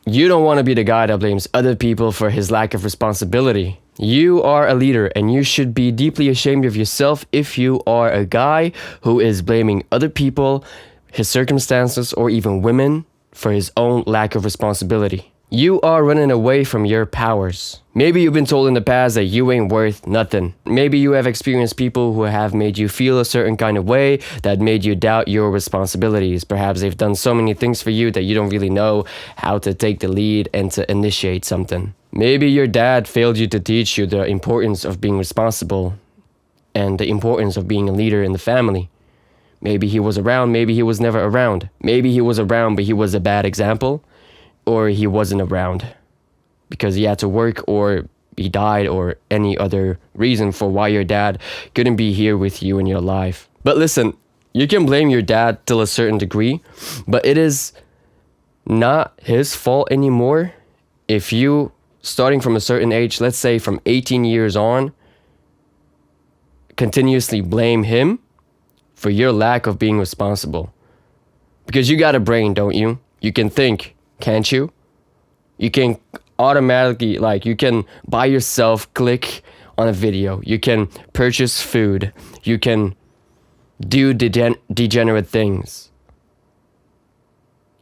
You don't want to be the guy that blames other people for his lack of responsibility. You are a leader and you should be deeply ashamed of yourself if you are a guy who is blaming other people, his circumstances, or even women for his own lack of responsibility. You are running away from your powers. Maybe you've been told in the past that you ain't worth nothing. Maybe you have experienced people who have made you feel a certain kind of way that made you doubt your responsibilities. Perhaps they've done so many things for you that you don't really know how to take the lead and to initiate something. Maybe your dad failed you to teach you the importance of being responsible and the importance of being a leader in the family. Maybe he was around, maybe he was never around. Maybe he was around, but he was a bad example. Or he wasn't around because he had to work, or he died, or any other reason for why your dad couldn't be here with you in your life. But listen, you can blame your dad till a certain degree, but it is not his fault anymore if you, starting from a certain age, let's say from 18 years on, continuously blame him for your lack of being responsible. Because you got a brain, don't you? You can think. Can't you? You can automatically, you can by yourself click on a video. You can purchase food. You can do degenerate things.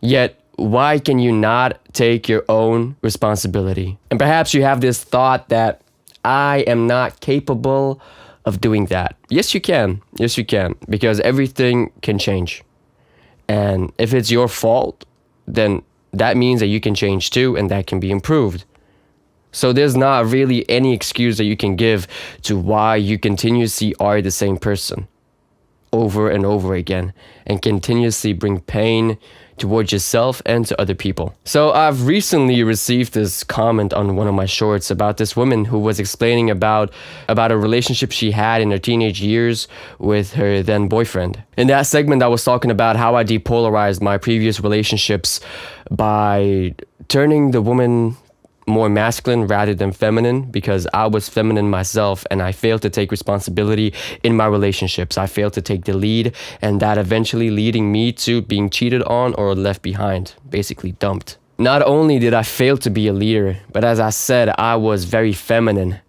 Yet, why can you not take your own responsibility? And perhaps you have this thought that I am not capable of doing that. Yes, you can. Yes, you can. Because everything can change. And if it's your fault, then that means that you can change too, and that can be improved. So there's not really any excuse that you can give to why you continuously are the same person over and over again and continuously bring pain towards yourself and to other people. So I've recently received this comment on one of my shorts about this woman who was explaining about a relationship she had in her teenage years with her then boyfriend. In that segment, I was talking about how I depolarized my previous relationships by turning the woman more masculine rather than feminine, because I was feminine myself and I failed to take responsibility in my relationships. I failed to take the lead, and that eventually leading me to being cheated on or left behind, basically dumped. Not only did I fail to be a leader, but as I said, I was very feminine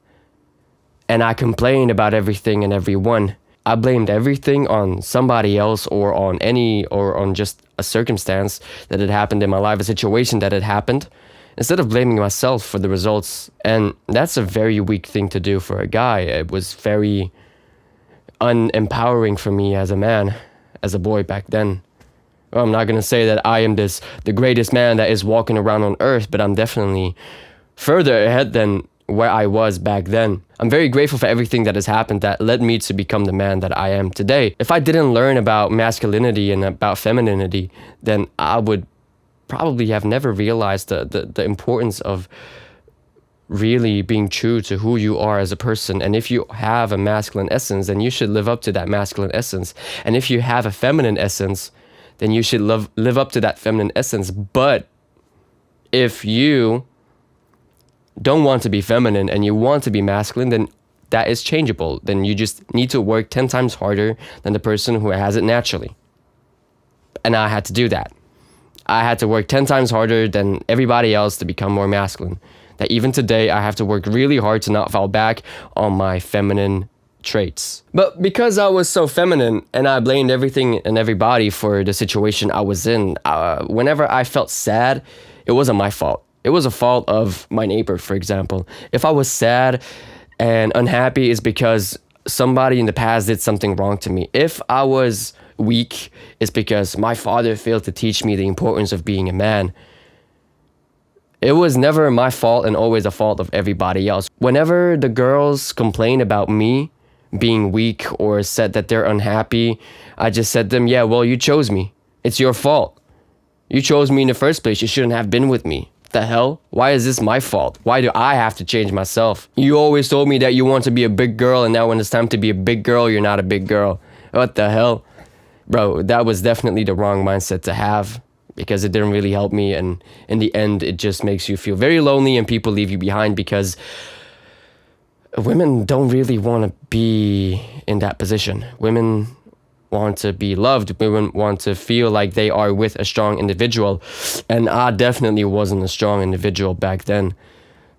and I complained about everything and everyone. I blamed everything on somebody else or on just a circumstance that had happened in my life, a situation that had happened, instead of blaming myself for the results. And that's a very weak thing to do for a guy. It was very unempowering for me as a man, as a boy back then. Well, I'm not going to say that I am the greatest man that is walking around on earth, but I'm definitely further ahead than where I was back then. I'm very grateful for everything that has happened that led me to become the man that I am today. If I didn't learn about masculinity and about femininity, then I would probably have never realized the importance of really being true to who you are as a person. And if you have a masculine essence, then you should live up to that masculine essence. And if you have a feminine essence, then you should live up to that feminine essence. But if you don't want to be feminine and you want to be masculine, then that is changeable. Then you just need to work 10 times harder than the person who has it naturally. And I had to do that. I had to work 10 times harder than everybody else to become more masculine. That even today, I have to work really hard to not fall back on my feminine traits. But because I was so feminine and I blamed everything and everybody for the situation I was in, whenever I felt sad, it wasn't my fault. It was a fault of my neighbor, for example. If I was sad and unhappy, it's because somebody in the past did something wrong to me. If I was weak, it's because my father failed to teach me the importance of being a man. It was never my fault and always the fault of everybody else. Whenever the girls complain about me being weak or said that they're unhappy, I just said to them, yeah, well, you chose me. It's your fault. You chose me in the first place. You shouldn't have been with me. The hell? Why is this my fault? Why do I have to change myself? You always told me that you want to be a big girl, and now when it's time to be a big girl, you're not a big girl. What the hell? Bro, that was definitely the wrong mindset to have, because it didn't really help me, and in the end, it just makes you feel very lonely and people leave you behind because women don't really want to be in that position. Women want to be loved. Women want to feel like they are with a strong individual. And I definitely wasn't a strong individual back then.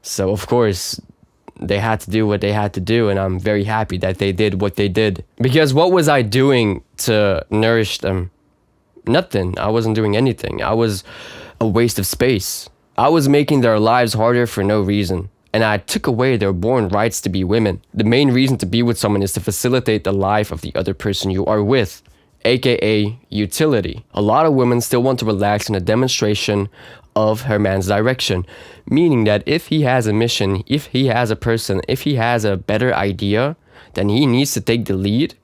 So of course, they had to do what they had to do, and I'm very happy that they did what they did. Because what was I doing to nourish them? Nothing. I wasn't doing anything. I was a waste of space. I was making their lives harder for no reason. And I took away their born rights to be women. The main reason to be with someone is to facilitate the life of the other person you are with, aka utility. A lot of women still want to relax in a demonstration of her man's direction, meaning that if he has a mission, if he has a person, if he has a better idea, then he needs to take the lead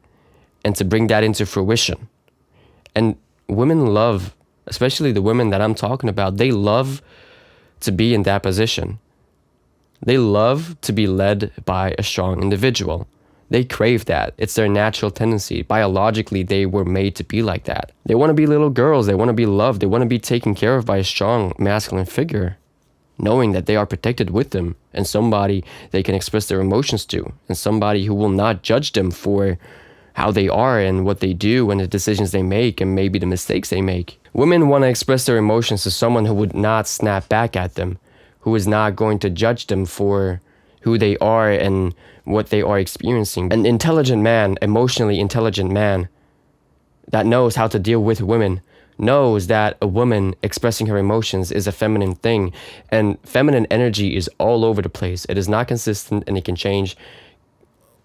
and to bring that into fruition. And women love, especially the women that I'm talking about, they love to be in that position. They love to be led by a strong individual. They crave that. It's their natural tendency. Biologically, they were made to be like that. They want to be little girls. They want to be loved. They want to be taken care of by a strong masculine figure, knowing that they are protected with them and somebody they can express their emotions to, and somebody who will not judge them for how they are and what they do and the decisions they make and maybe the mistakes they make. Women want to express their emotions to someone who would not snap back at them, who is not going to judge them for who they are and what they are experiencing. An intelligent man, emotionally intelligent man that knows how to deal with women, knows that a woman expressing her emotions is a feminine thing, and feminine energy is all over the place. It is not consistent and it can change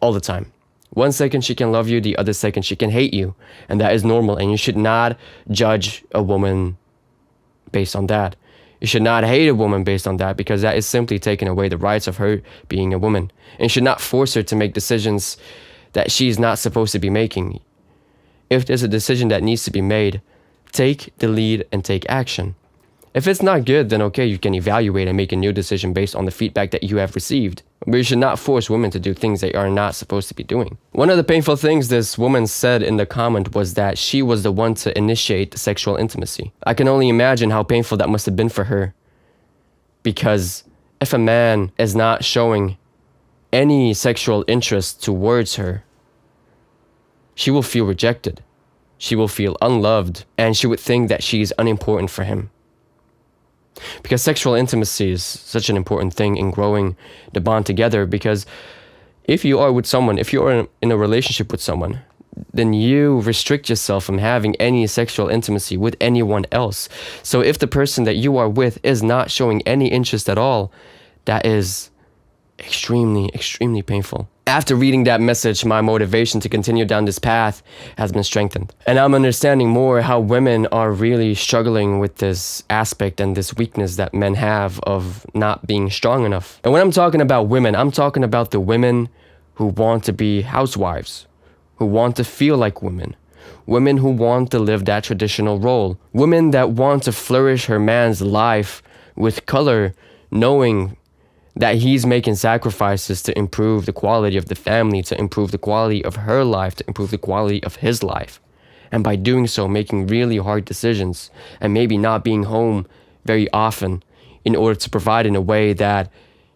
all the time. 1 second she can love you, the other second she can hate you, and that is normal, and you should not judge a woman based on that. You should not hate a woman based on that, because that is simply taking away the rights of her being a woman. And you should not force her to make decisions that she's not supposed to be making. If there's a decision that needs to be made, take the lead and take action. If it's not good, then okay, you can evaluate and make a new decision based on the feedback that you have received. But you should not force women to do things they are not supposed to be doing. One of the painful things this woman said in the comment was that she was the one to initiate sexual intimacy. I can only imagine how painful that must have been for her. Because if a man is not showing any sexual interest towards her, she will feel rejected. She will feel unloved, and she would think that she is unimportant for him. Because sexual intimacy is such an important thing in growing the bond together, because if you are with someone, if you are in a relationship with someone, then you restrict yourself from having any sexual intimacy with anyone else. So if the person that you are with is not showing any interest at all, that is extremely, extremely painful. After reading that message, my motivation to continue down this path has been strengthened. And I'm understanding more how women are really struggling with this aspect and this weakness that men have of not being strong enough. And when I'm talking about women, I'm talking about the women who want to be housewives, who want to feel like women, women who want to live that traditional role, women that want to flourish her man's life with color, knowing that he's making sacrifices to improve the quality of the family, to improve the quality of her life, to improve the quality of his life. And by doing so, making really hard decisions and maybe not being home very often in order to provide in a way that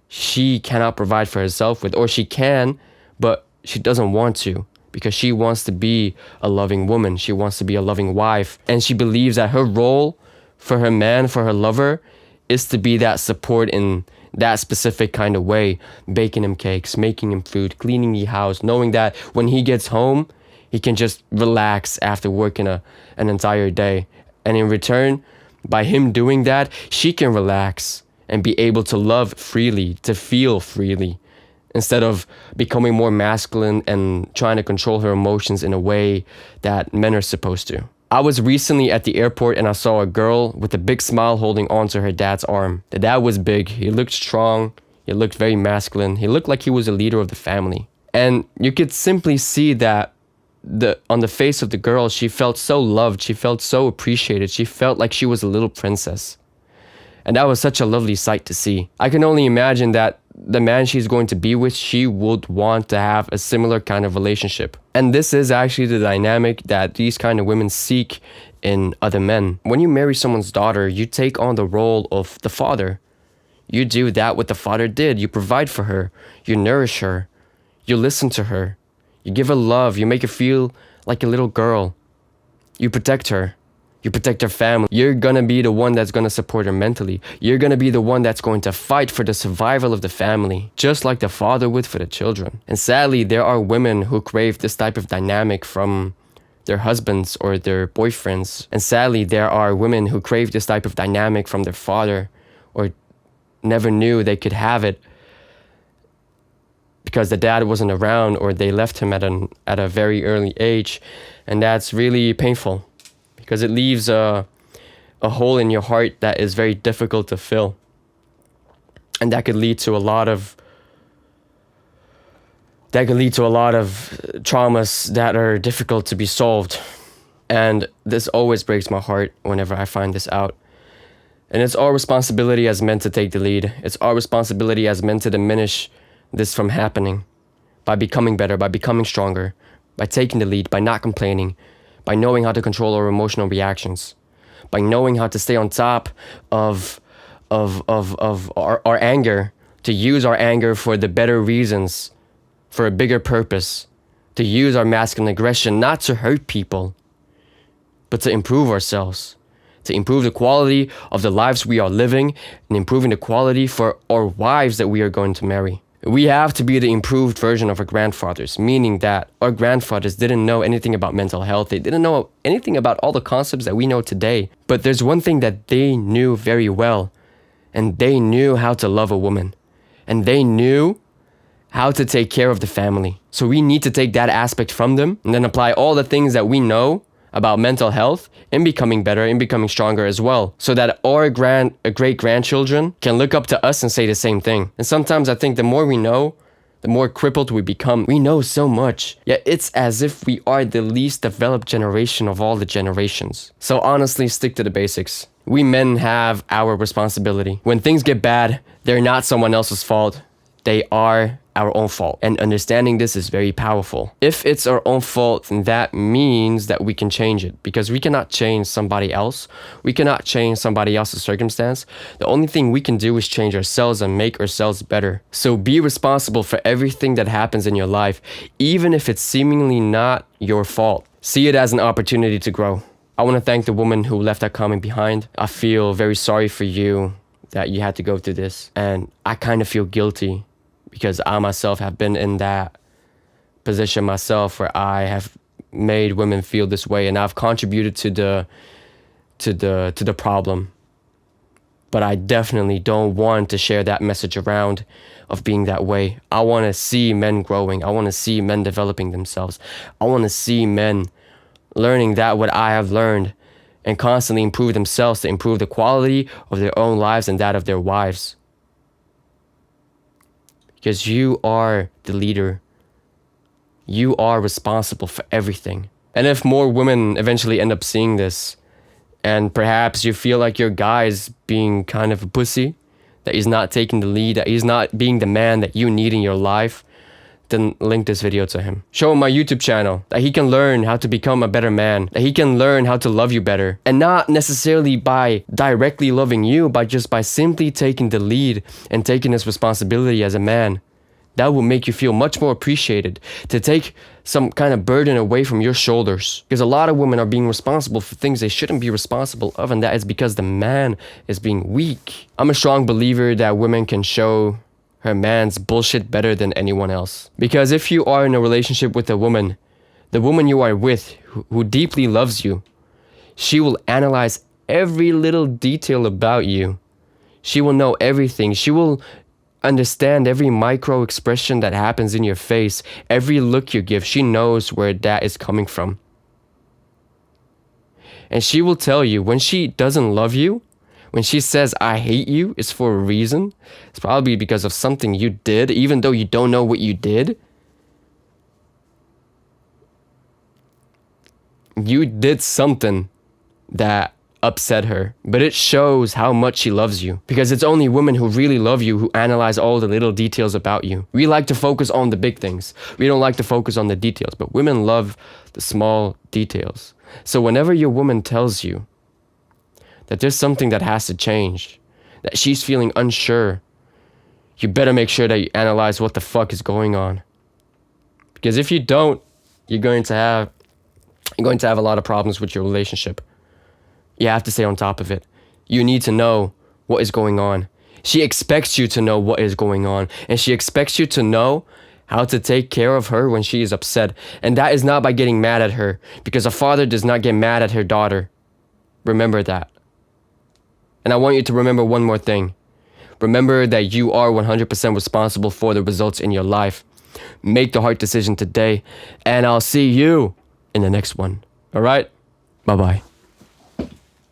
she cannot provide for herself with, or she can, but she doesn't want to, because she wants to be a loving woman. She wants to be a loving wife. And she believes that her role for her man, for her lover, is to be that support in that specific kind of way, baking him cakes, making him food, cleaning the house, knowing that when he gets home, he can just relax after working an entire day. And in return, by him doing that, she can relax and be able to love freely, to feel freely, instead of becoming more masculine and trying to control her emotions in a way that men are supposed to. I was recently at the airport and I saw a girl with a big smile holding onto her dad's arm. The dad was big, he looked strong, he looked very masculine, he looked like he was a leader of the family. And you could simply see that on the face of the girl, she felt so loved, she felt so appreciated, she felt like she was a little princess. And that was such a lovely sight to see. I can only imagine that the man she's going to be with, she would want to have a similar kind of relationship. And this is actually the dynamic that these kind of women seek in other men. When you marry someone's daughter, you take on the role of the father. You do that what the father did. You provide for her, you nourish her, you listen to her, you give her love, you make her feel like a little girl. You protect her. You protect her family. You're gonna be the one that's gonna support her mentally. You're gonna be the one that's going to fight for the survival of the family, just like the father would for the children. And sadly, there are women who crave this type of dynamic from their husbands or their boyfriends. And sadly, there are women who crave this type of dynamic from their father or never knew they could have it because the dad wasn't around or they left him at a very early age. And that's really painful because it leaves a hole in your heart that is very difficult to fill. And that could lead to a lot of traumas that are difficult to be solved. And this always breaks my heart whenever I find this out. And it's our responsibility as men to take the lead. It's our responsibility as men to diminish this from happening by becoming better, by becoming stronger, by taking the lead, by not complaining, by knowing how to control our emotional reactions, by knowing how to stay on top of our anger, to use our anger for the better reasons, for a bigger purpose, to use our masculine aggression not to hurt people, but to improve ourselves, to improve the quality of the lives we are living and improving the quality for our wives that we are going to marry. We have to be the improved version of our grandfathers, meaning that our grandfathers didn't know anything about mental health. They didn't know anything about all the concepts that we know today. But there's one thing that they knew very well, and they knew how to love a woman, and they knew how to take care of the family. So we need to take that aspect from them and then apply all the things that we know about mental health in becoming better, in becoming stronger as well, so that our great-grandchildren can look up to us and say the same thing. And sometimes I think the more we know, the more crippled we become. We know so much, yet it's as if we are the least developed generation of all the generations. So honestly, stick to the basics. We men have our responsibility. When things get bad, they're not someone else's fault. They are our own fault. And understanding this is very powerful. If it's our own fault, then that means that we can change it, because we cannot change somebody else. We cannot change somebody else's circumstance. The only thing we can do is change ourselves and make ourselves better. So be responsible for everything that happens in your life, even if it's seemingly not your fault. See it as an opportunity to grow. I want to thank the woman who left that comment behind. I feel very sorry for you that you had to go through this. And I kind of feel guilty, because I myself have been in that position myself where I have made women feel this way, and I've contributed to the problem. But I definitely don't want to share that message around of being that way. I want to see men growing. I want to see men developing themselves. I want to see men learning that what I have learned and constantly improve themselves to improve the quality of their own lives and that of their wives. Because you are the leader. You are responsible for everything. And if more women eventually end up seeing this, and perhaps you feel like your guy is being kind of a pussy, that he's not taking the lead, that he's not being the man that you need in your life, then link this video to him. Show him my YouTube channel, that he can learn how to become a better man, that he can learn how to love you better. And not necessarily by directly loving you, but just by simply taking the lead and taking his responsibility as a man. That will make you feel much more appreciated, to take some kind of burden away from your shoulders. Because a lot of women are being responsible for things they shouldn't be responsible of, and that is because the man is being weak. I'm a strong believer that women can show her man's bullshit better than anyone else. Because if you are in a relationship with a woman, the woman you are with, who deeply loves you, she will analyze every little detail about you. She will know everything. She will understand every micro expression that happens in your face, every look you give. She knows where that is coming from. And she will tell you when she doesn't love you, when she says, I hate you, it's for a reason. It's probably because of something you did, even though you don't know what you did. You did something that upset her, but it shows how much she loves you, because it's only women who really love you who analyze all the little details about you. We like to focus on the big things. We don't like to focus on the details, but women love the small details. So whenever your woman tells you that there's something that has to change, that she's feeling unsure, you better make sure that you analyze what the fuck is going on. Because if you don't, you're going to have You're going to have a lot of problems with your relationship. You have to stay on top of it. You need to know what is going on. She expects you to know what is going on, and she expects you to know how to take care of her when she is upset. And that is not by getting mad at her, because a father does not get mad at her daughter. Remember that. And I want you to remember one more thing. Remember that you are 100% responsible for the results in your life. Make the hard decision today, and I'll see you in the next one. All right? Bye-bye.